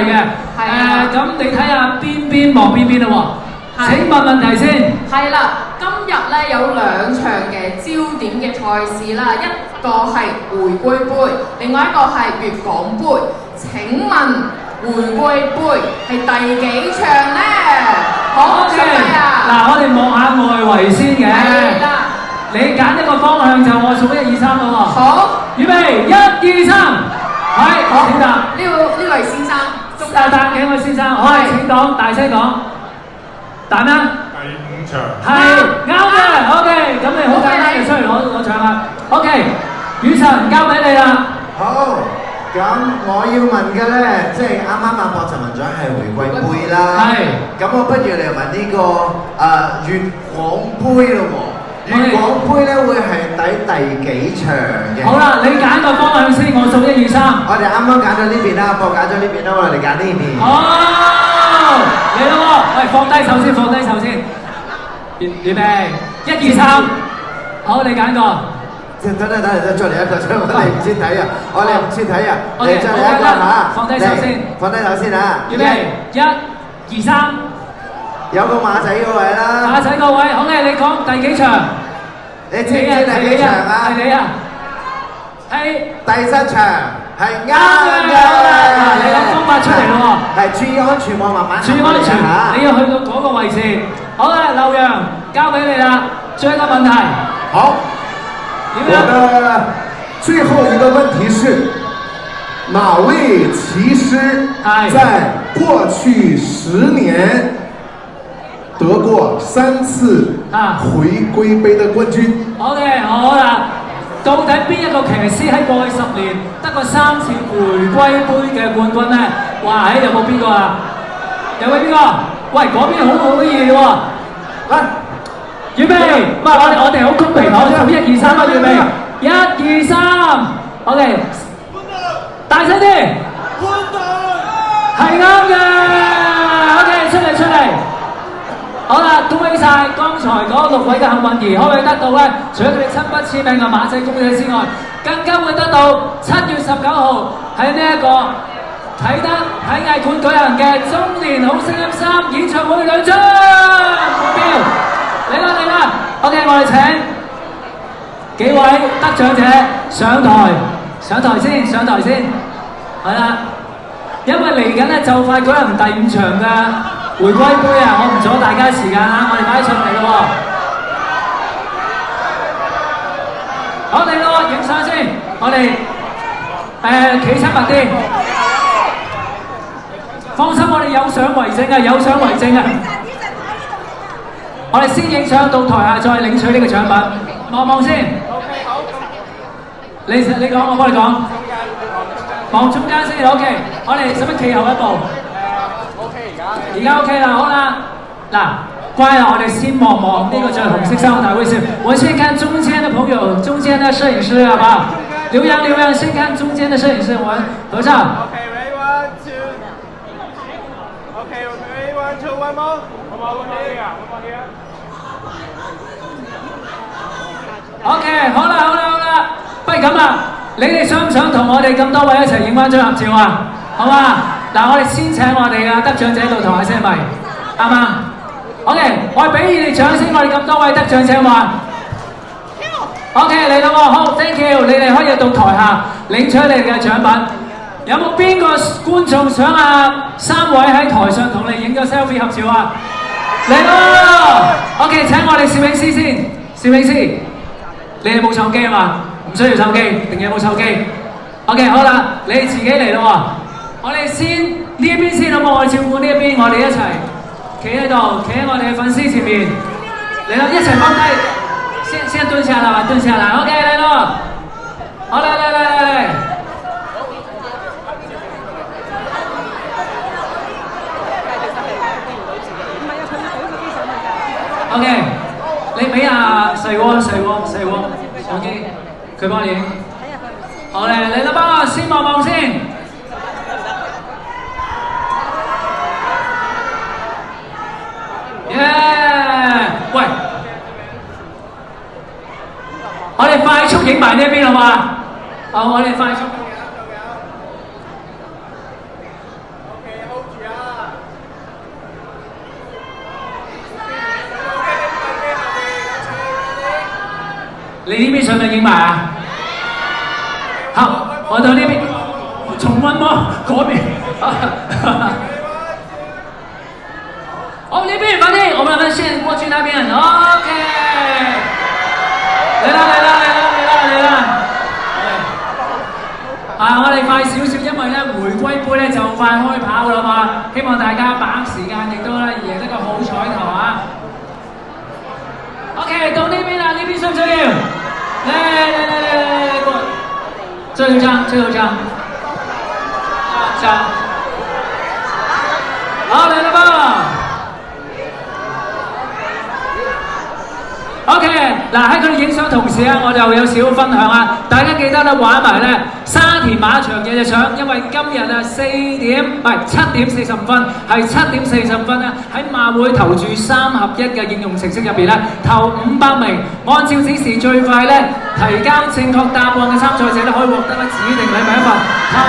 嘅。咁你睇下邊望邊啦喎。請問問題先。係啦，今日咧有兩場嘅焦點嘅賽事啦，一個係回歸杯，另外一個係粵港杯。請問回歸杯係第幾場咧？好，準備啊！嗱，我哋望下外圍先嘅。係啦。你揀一個方向就我數1、2、3啦喎。好，預備1、2、3，係，好，請答。呢位先生，答幾位先生？好，請講，大聲講。答咩？第5場。係啱嘅 ，OK， 咁你好簡單就出嚟攞獎啦。OK， 雨辰交俾你啦。好，咁我要問嘅咧，即係啱啱阿博就問咗係回歸杯啦。係。咁我不如嚟問呢個粵港杯咯喎。粵港杯咧會係第幾場嘅？好啦，你揀個方向先，我數1、2、3。我哋啱啱揀咗呢邊啦，博揀咗呢邊啦，我哋揀呢邊。哦，嚟啦喎！喂，放低手先，放低手先。預備1、2、3。好，你揀個。等，再嚟一個，我哋唔先睇啊！我哋唔先睇啊！你再嚟一個嚇。放低手先。放低手先啊！預備1、2、3。有個馬仔個位啦。馬仔個位，好嘅，你講第幾場？你知唔知第幾場啊？係你啊！係第7場，係啱嘅。嗱，你諗方法出嚟咯喎。係注意安全，我慢慢注意安全，你要去到嗰個位置。好啦，劉洋交俾你啦，最後一個問題。好。點樣？我的最後一個問題是，哪位騎師在過去10年得過3次回歸杯的冠軍？OK， 好啦，到底邊一個騎師喺過去10年得過3次回歸杯嘅冠軍咧？哇！有冇邊個啊？有冇邊個？喂，嗰邊好易喎！嚟，預備，唔係我哋好公平，我數1、2、3啦，預備1、2、3 ，OK， 大聲啲，係啱嘅 ，OK， 出嚟。好啦，恭喜晒剛才嗰6位嘅幸運兒，可唔可以得到咧？除咗佢哋親筆簽名嘅馬仔公仔之外，更加會得到7月19號喺呢一個啟德體藝館舉行嘅中年好聲音3演唱會2張門票，嚟啦 ！OK， 我哋請幾位得獎者上台先，係啦，因為嚟緊咧就快舉行第5場嘅回歸杯啊！我唔阻大家時間啊，我哋快啲上嚟咯喎！好嚟咯，影相先，我哋企親密啲。放心，我哋有相為證啊！我哋先影相，到台下再領取呢個獎品。望先。OK， 好。你講，我幫你講。望中間先 ，OK。我哋使唔使企後一步？而家 OK 啦，好啦，嗱，乖啦，我哋先望呢個着紅色衫嘅大衛士，我先看中間的朋友，中間的攝影師，好不好？劉洋，先看中間的攝影師，我們合照。Okay, ready, 1, 2. Okay, ready, 1, 2, one more. One more here. OK， 好啦，不如咁啦，你哋想唔想同我哋咁多位一齊影翻張合照啊？好嘛？嗱，我哋先請我哋嘅得獎者到台下先，係咪？啱嘛 ？OK， 我哋俾你哋掌聲，我哋咁多位得獎者話。OK， 嚟啦喎，好 ，thank you， 你哋可以到台下領取你哋嘅獎品。有冇邊個觀眾想3位喺台上同你影個 selfie 合照啊？嚟咯 ！OK， 請我哋攝影師先，攝影師，你哋冇手機啊嘛？唔需要手機，定有冇手機 ？OK， 好啦，你哋自己嚟咯喎。我哋先呢一邊先好冇？我哋照顧呢一邊，我哋一齊企喺度，企喺我哋嘅粉絲前面，嚟啦，一齊放低，先蹲下啦，蹲下啦 ，OK 嚟咯，好嚟，OK， 你俾細鍋手機，佢幫你影，好嚟啦，幫我先望先。喂，我哋快速影埋呢一邊好嘛？好，我哋快速。你呢邊想唔想影埋啊？好，我到呢邊重溫麼？嗰邊。好，呢邊快啲，我們先過去那邊。OK。嚟啦！我哋快少少，因為咧回歸杯咧就快開跑啦嘛，希望大家把握時間，亦都咧贏得個好彩頭啊 ！OK， 到呢邊啦，呢邊需唔需要？嚟，過，最後一張，好嚟啦噃！ OK， 嗱喺佢哋影相同時啊，我就有少少分享啊！大家記得咧玩埋咧沙田馬場嘅相，因為今日啊7點40分，係7點40分咧喺馬會投注3合1嘅應用程式入邊咧，頭500名，按照指示最快咧提交正確答案嘅參賽者咧可以獲得咧指定禮物一份，頭